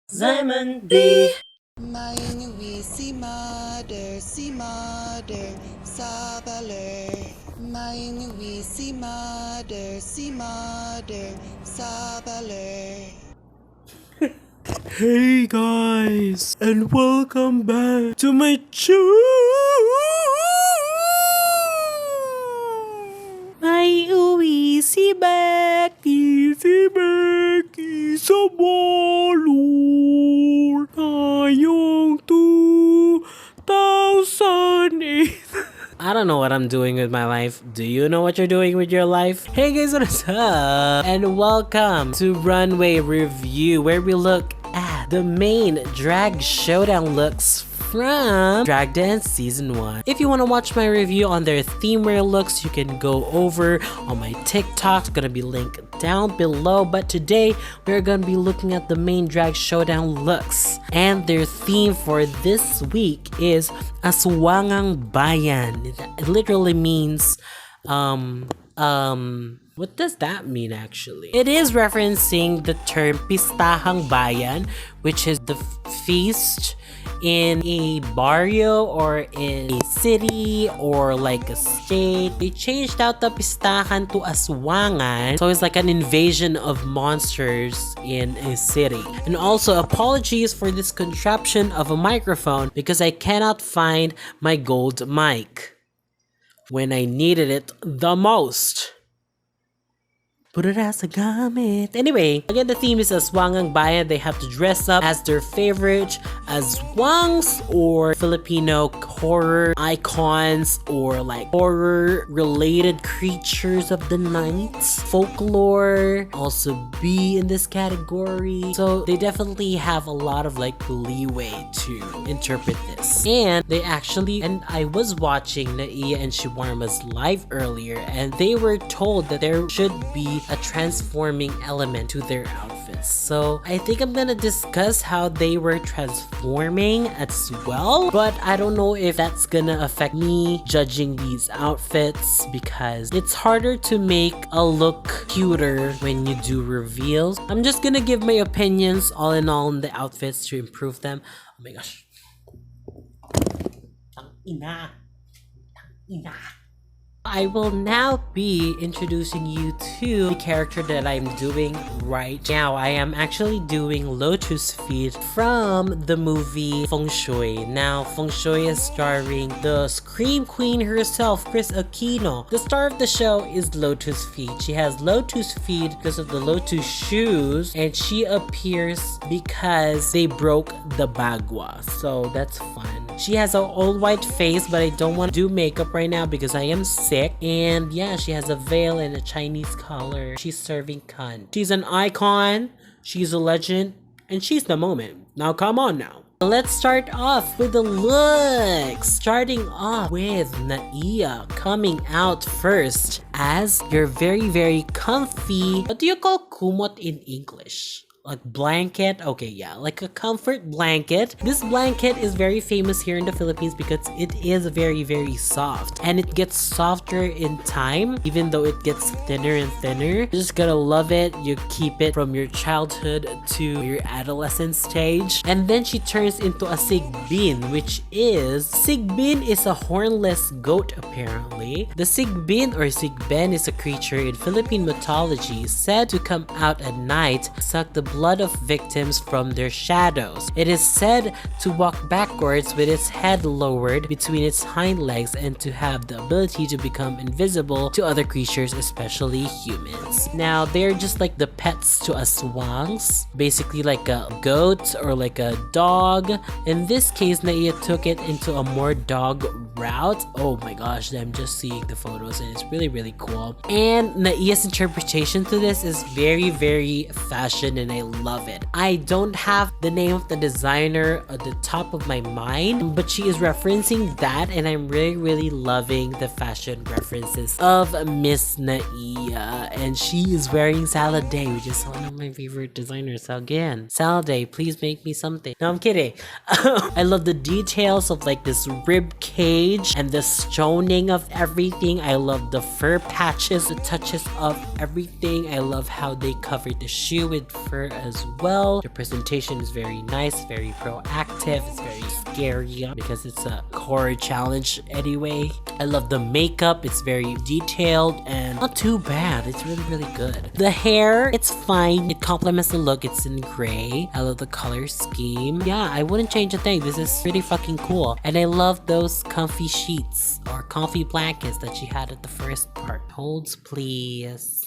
Zymon B. Mainuwi si mother sa baler. Mainuwi si mother sa baler. Hey guys, and welcome back to my channel. May uwi si Becky sa balor tayong 2008. I don't know what I'm doing with my life. Do you know what you're doing with your life? Hey guys, what is up? And welcome to Runway RuView, where we look at the main drag showdown looks from Drag Dance Season 1. If you want to watch my review on their theme wear looks, you can go over on my TikTok. It's gonna be linked down below. But today, we're gonna be looking at the main drag showdown looks. And their theme for this week is Aswangang Bayan. It literally means, what does that mean actually? It is referencing the term Pistahang Bayan, which is the feast in a barrio or in a city or like a state. They changed out the pistahan to aswangan, so it's like an invasion of monsters in a city. And also apologies for this contraption of a microphone because I cannot find my gold mic when I needed it the most. Put it as a gamit. Anyway, again, the theme is Aswangang Bayan. They have to dress up as their favorite aswangs or Filipino horror icons or like horror related creatures of the night. Folklore also be in this category. So they definitely have a lot of like leeway to interpret this. And they actually, and I was watching Naiya and Shawarma's live earlier, and they were told that there should be a transforming element to their outfits. So I think I'm gonna discuss how they were transforming as well, but I don't know if that's gonna affect me judging these outfits because it's harder to make a look cuter when you do reveals. I'm just gonna give my opinions all in all on the outfits to improve them. Oh my gosh. Ina. Ina. I will now be introducing you to the character that I'm doing right now. I am actually doing Lotus Feet from the movie Feng Shui. Now, Feng Shui is starring the Scream Queen herself, Chris Aquino. The star of the show is Lotus Feet. She has Lotus Feet because of the Lotus shoes, and she appears because they broke the bagua. So that's fun. She has an all white face, but I don't want to do makeup right now because I am sick. And yeah, she has a veil and a Chinese collar. She's serving cunt. She's an icon, she's a legend, and she's the moment. Now come on now. Let's start off with the looks. Starting off with Naiya coming out first as your very comfy, what do you call kumot in English? Like blanket? Okay, yeah, like a comfort blanket. This blanket is very famous here in the Philippines because it is very soft, and it gets softer in time even though it gets thinner and thinner. You're just gonna love it. You keep it from your childhood to your adolescent stage. And then she turns into a sigbin, which is sigbin is a hornless goat apparently. The sigbin or sigben is a creature in Philippine mythology said to come out at night, suck the blood of victims from their shadows. It is said to walk backwards with its head lowered between its hind legs and to have the ability to become invisible to other creatures, especially humans. Now, they're just like the pets to aswangs, basically like a goat or like a dog. In this case, Naiya took it into a more dog route. Oh my gosh, I'm just seeing the photos and it's really cool. And Naiya's interpretation to this is very fashion, and I love it. I don't have the name of the designer at the top of my mind, but she is referencing that, and I'm really loving the fashion references of Miss Naiya, and she is wearing Saladay, which is one of my favorite designers. So again, Saladay, please make me something. No, I'm kidding. I love the details of like this rib cage and the stoning of everything. I love the fur patches, the touches of everything. I love how they covered the shoe with fur as well. The presentation is very nice, very proactive. It's very scary because it's a horror challenge anyway. I love the makeup. It's very detailed and not too bad. It's really good. The hair, it's fine. It complements the look. It's in gray. I love the color scheme. Yeah, I wouldn't change a thing. This is pretty fucking cool. And I love those comfy sheets or comfy blankets that she had at the first part. Holds, please.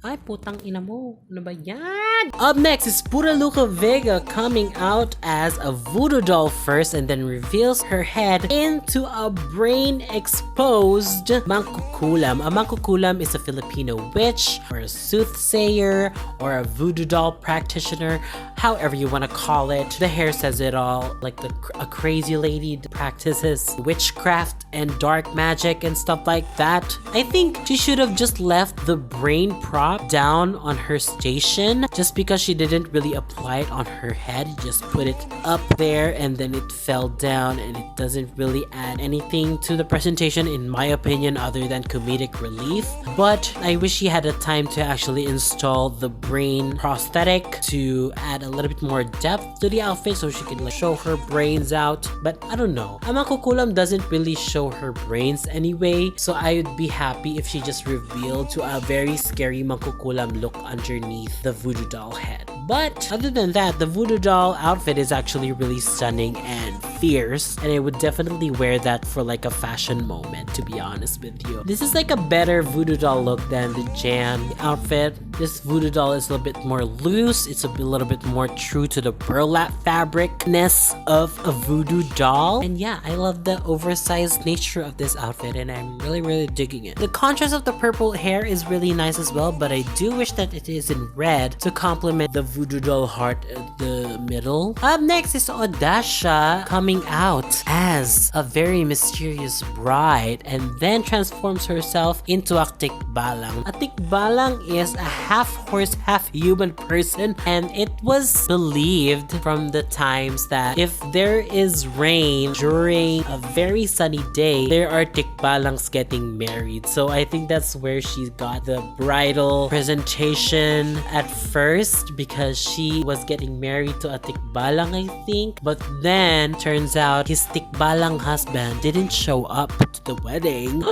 Ay, putang ina mo. Ano ba yan? Up next is Pura Luca Vega coming out as a voodoo doll first and then reveals her head into a brain exposed mangkukulam. A mangkukulam is a Filipino witch or a soothsayer or a voodoo doll practitioner, however you want to call it. The hair says it all. Like a crazy lady practices witchcraft and dark magic and stuff like that. I think she should have just left the brain prop down on her station just because she didn't really apply it on her head. Just put it up there and then it fell down, and it doesn't really add anything to the presentation in my opinion other than comedic relief. But I wish she had a time to actually install the brain prosthetic to add a little bit more depth to the outfit so she can like show her brains out. But I don't know. Amakukulam doesn't really show her brains anyway, so I would be happy if she just revealed to a very scary Makukulam look underneath the voodoo doll head. But other than that, the voodoo doll outfit is actually really stunning and fierce, and I would definitely wear that for like a fashion moment, to be honest with you. This is like a better voodoo doll look than the Jan outfit. This voodoo doll is a little bit more loose. It's a little bit more true to the burlap fabricness of a voodoo doll. And yeah, I love the oversized nature of this outfit, and I'm really digging it. The contrast of the purple hair is really nice as well, but I do wish that it is in red to complement the voodoo doll heart at the middle. Up next is Odasha coming out as a very mysterious bride and then transforms herself into a tikbalang. A tikbalang is a half horse, half human person, and it was believed from the times that if there is rain during a very sunny day, there are tikbalangs getting married. So I think that's where she got the bridal presentation at first, because she was getting married to a tikbalang, I think. But then turns out his tikbalang husband didn't show up to the wedding.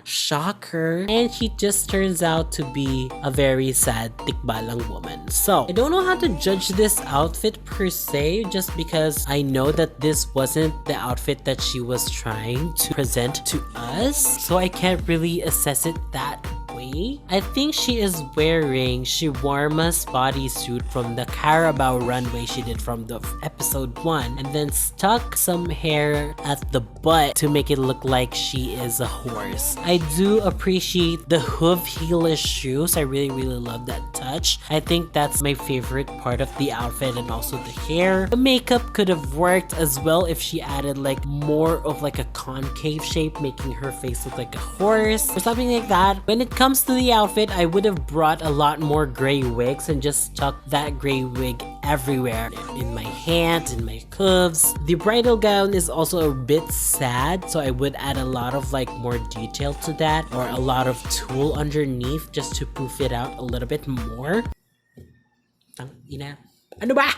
Shocker. And she just turns out to be a very sad tikbalang woman. So I don't know how to judge this outfit per se, just because I know that this wasn't the outfit that she was trying to present to us, so I can't really assess it that way. I think she is wearing shawarma's bodysuit from the Carabao runway she did from the episode 1, and then stuck some hair at the butt to make it look like she is a horse. I do appreciate the hoof heelless shoes. I really love that touch. I think that's my favorite part of the outfit, and also the hair. The makeup could have worked as well if she added like more of like a concave shape, making her face look like a horse or something like that. When it comes to the outfit, I would have brought a lot more gray wigs and just stuck that gray wig everywhere, in my hands, in my hooves. The bridal gown is also a bit sad, so I would add a lot of like more detail to that, or a lot of tulle underneath just to poof it out a little bit more. Ina, ano ba?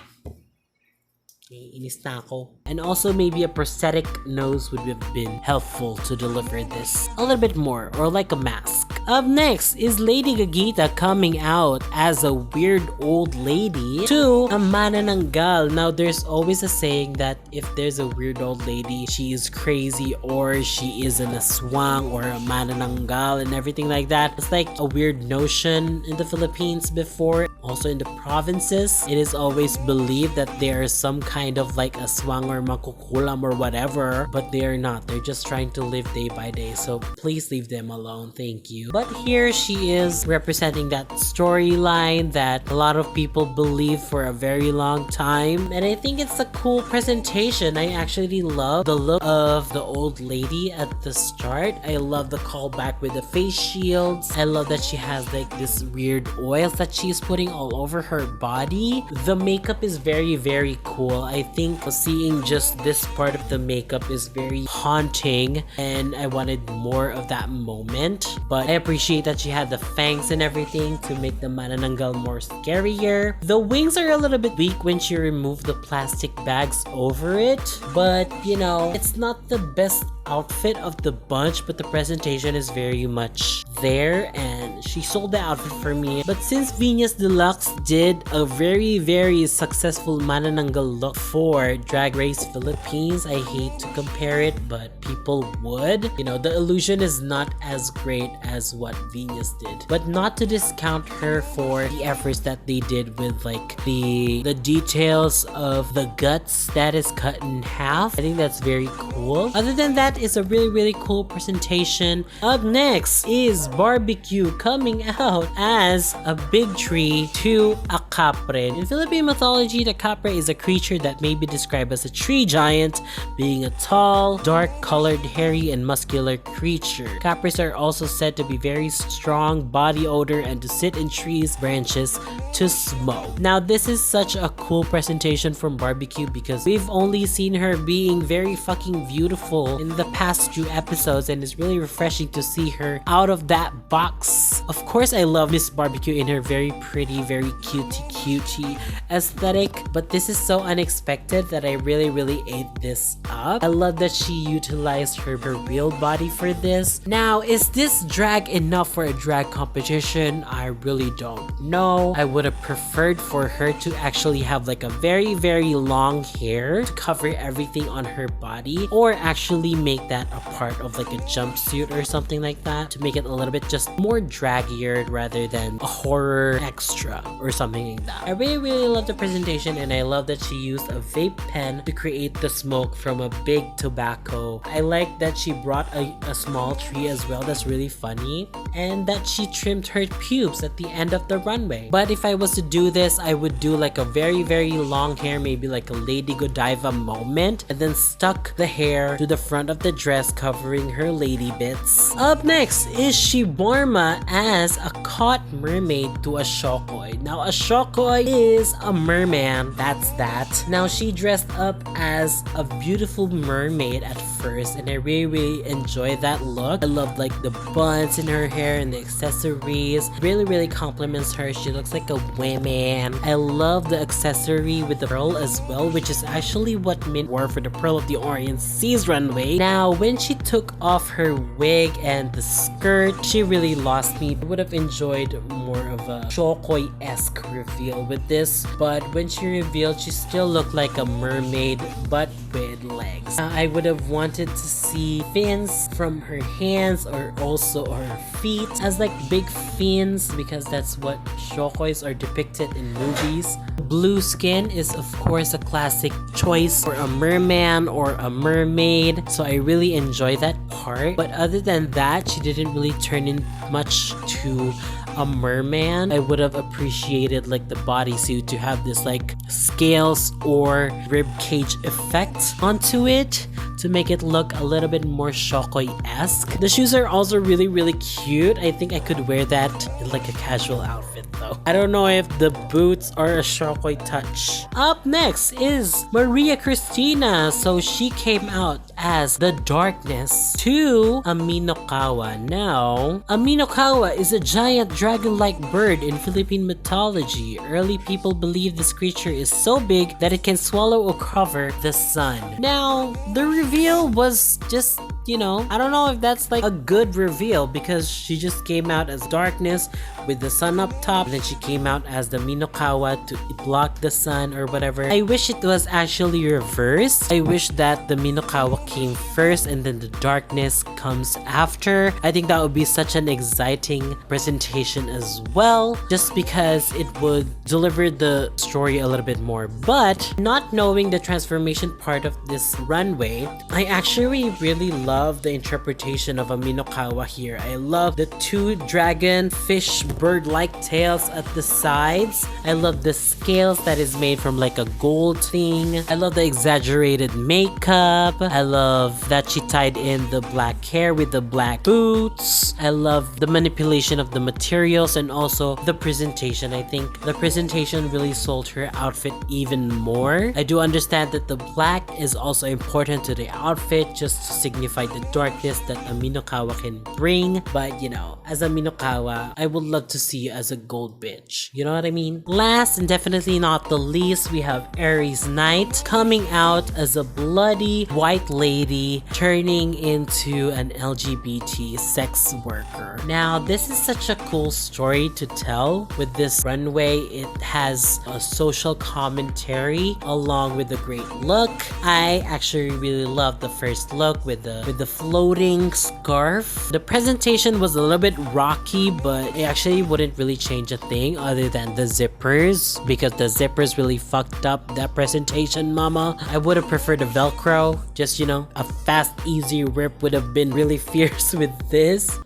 Inis na ako. And also maybe a prosthetic nose would have been helpful to deliver this a little bit more, or like a mask. Up next is Lady Gagita coming out as a weird old lady to a manananggal. Now there's always a saying that if there's a weird old lady, she is crazy, or she is an aswang or a manananggal and everything like that. It's like a weird notion in the Philippines before. Also in the provinces, it is always believed that they are some kind of like aswang or makukulam or whatever, but they are not. They're just trying to live day by day, so please leave them alone, thank you. But here she is representing that storyline that a lot of people believe for a very long time, and I think it's a cool presentation. I actually love the look of the old lady at the start. I love the callback with the face shields. I love that she has like this weird oils that she's putting all over her body. The makeup is very, very cool. I think seeing just this part of the makeup is very haunting, and I wanted more of that moment. But I appreciate that she had the fangs and everything to make the manananggal more scarier. The wings are a little bit weak when she removed the plastic bags over it, but you know, it's not the best outfit of the bunch, but the presentation is very much there and she sold the outfit for me. But since Venus Deluxe did a very, very successful manananggal look for Drag Race Philippines, I hate to compare it, but people would. You know, the illusion is not as great as what Venus did, but not to discount her for the efforts that they did with like the details of the guts that is cut in half. I think that's very cool. Other than that, it's a really, really cool presentation. Up next is Barbecue coming out as a big tree to a kapre. In Philippine mythology, the kapre is a creature that may be described as a tree giant, being a tall, dark-colored, hairy, and muscular creature. Kapres are also said to be very strong body odor and to sit in trees' branches to smoke. Now, this is such a cool presentation from Barbecue because we've only seen her being very fucking beautiful in the past few episodes, and it's really refreshing to see her out of that box. Of course, I love Miss Barbecue in her very pretty, very cutie aesthetic, but this is so unexpected that I really ate this up. I love that she utilized her real body for this. Now, is this drag enough for a drag competition? I really don't know. I would have preferred for her to actually have like a very long hair to cover everything on her body, or actually make that a part of like a jumpsuit or something like that to make it a little bit just more draggier rather than a horror extra or something like that. I really love the presentation, and I love that she used a vape pen to create the smoke from a big tobacco. I like that she brought a small tree as well. That's really funny, and that she trimmed her pubes at the end of the runway. But if I was to do this, I would do like a very long hair, maybe like a Lady Godiva moment, and then stuck the hair to the front of the dress covering her lady bits. Up next is Shiborma as a caught mermaid to a shokoy. Now, a shokoy is a merman, that's that. Now, she dressed up as a beautiful mermaid at first, and I really enjoyed that look. I love like the buns in her hair and the accessories. Really compliments her. She looks like a woman. I love the accessory with the pearl as well, which is actually what Min wore for the Pearl of the Orient Seas runway. Now, when she took off her wig and the skirt, she really lost me. I would have enjoyed more of a shokoy-esque reveal with this, but when she revealed, she still looked like a mermaid but with legs. I would have wanted to see fins from her hands or also her feet as like big fins, because that's what shokoys are depicted in movies. Blue skin is of course a classic choice for a merman or a mermaid, so I really enjoy that part. But other than that, she didn't really turn in much to a merman. I would have appreciated like the bodysuit to have this like scales or rib cage effect onto it to make it look a little bit more shokoy-esque. The shoes are also really cute. I think I could wear that in like a casual outfit though. I don't know if the boots are a shokoy touch. Up next is Maria Cristina. So she came out as the darkness to Aminokawa. Now, Aminokawa is a giant dragon-like bird in Philippine mythology. Early people believe this creature is so big that it can swallow or cover the sun. Now, the reveal was just, you know, I don't know if that's like a good reveal, because she just came out as darkness with the sun up top, and then she came out as the Minokawa to block the sun or whatever. I wish it was actually reversed. I wish that the Minokawa came first and then the darkness comes after. I think that would be such an exciting presentation as well, just because it would deliver the story a little bit more. But not knowing the transformation part of this runway, I actually really love the interpretation of a Minokawa here. I love the two dragon fish bird-like tails at the sides. I love the scales that is made from like a gold thing. I love the exaggerated makeup. I love that she tied in the black hair with the black boots. I love the manipulation of the materials and also the presentation. I think the presentation really sold her outfit even more. I do understand that the black is also important to the outfit just to signify the darkness that a Minokawa can bring. But you know, as a Minokawa, I would love to see you as a gold bitch. You know what I mean? Last and definitely not the least, we have Aries Knight coming out as a bloody white lady turning into an LGBT sex worker. Now, this is such a cool story to tell with this runway. It has a social commentary along with a great look. I actually really love the first look with the floating scarf. The presentation was a little bit rocky, but it actually wouldn't really change a thing other than the zippers, because the zippers really fucked up that presentation, mama. I would have preferred a Velcro. Just, you know, a fast, easy rip would have been really fierce with this.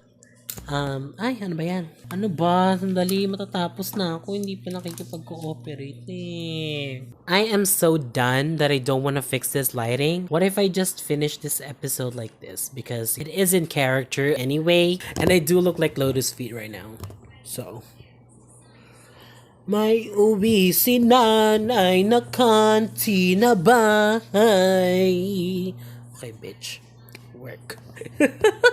Ay, ano ba yan? Ano ba? Sandali, matatapos na ako. Hindi pa nakikipag-cooperate eh. I am so done that I don't want to fix this lighting. What if I just finish this episode like this? Because it is in character anyway. And I do look like Lotus Feet right now. So... May uwi si nanay na kanti na bahay. Okay, bitch. Work.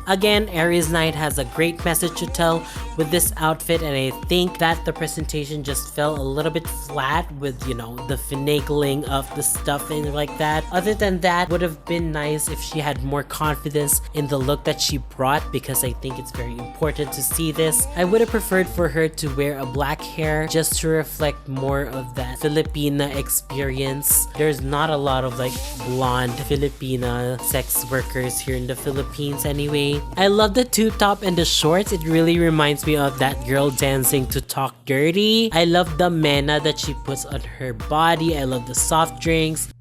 Again, Aries Knight has a great message to tell with this outfit, and I think that the presentation just fell a little bit flat with, you know, the finagling of the stuff and like that. Other than that, would have been nice if she had more confidence in the look that she brought, because I think it's very important to see this. I would have preferred for her to wear a black hair just to reflect more of that Filipina experience. There's not a lot of like blonde Filipina sex workers here in the Philippines anyway. I love the tube top and the shorts. It really reminds me of that girl dancing to Talk Dirty. I love the mena that she puts on her body. I love the soft drinks.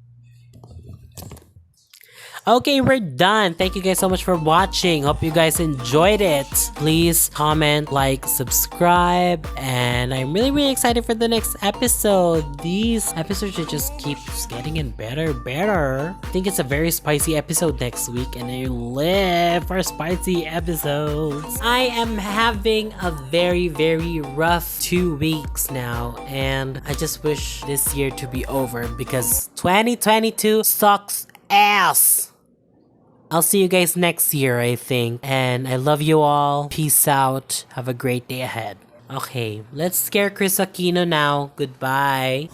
Okay, we're done. Thank you guys so much for watching. Hope you guys enjoyed it. Please comment, like, subscribe, and I'm really excited for the next episode. These episodes should just keep getting in better. I think it's a very spicy episode next week, and I live for spicy episodes. I am having a very rough 2 weeks now, and I just wish this year to be over because 2022 sucks ass. I'll see you guys next year, I think. And I love you all. Peace out. Have a great day ahead. Okay, let's scare Chris Aquino now. Goodbye.